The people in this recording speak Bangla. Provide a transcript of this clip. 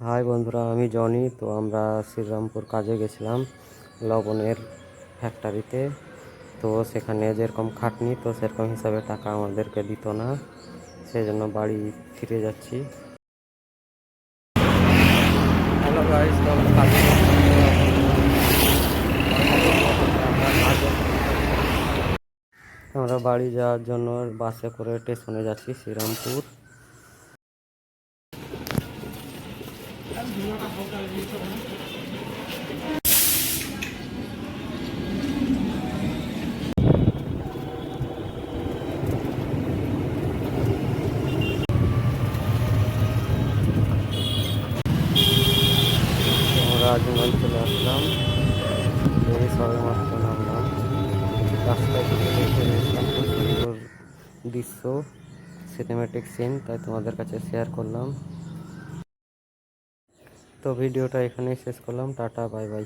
হাই বন্ধুরা, আমি জনি। তো আমরা শ্রীরামপুর কাজে গেছিলাম লবণের ফ্যাক্টরিতে। তো সেখানে যেরকম খাটনি, তো সেরকম হিসাবে টাকা আমাদেরকে দিত না, সেই জন্য বাড়ি ফিরে যাচ্ছি। হ্যালো গাইস, তো আমরা কাজে আমরা বাড়ি যাওয়ার জন্য বাসে করে স্টেশনে যাচ্ছি শ্রীরামপুর। আমরা আজমান চলে আসলাম, এই সবে মাত্র নামলাম। রাস্তায় থেকে দেখে নিয়েছিলাম খুব সুন্দর দৃশ্য, সিনেমেটিক সিন, তাই তোমাদের কাছে শেয়ার করলাম। তো ভিডিওটা এখানেই শেষ করলাম। Tata, bye bye.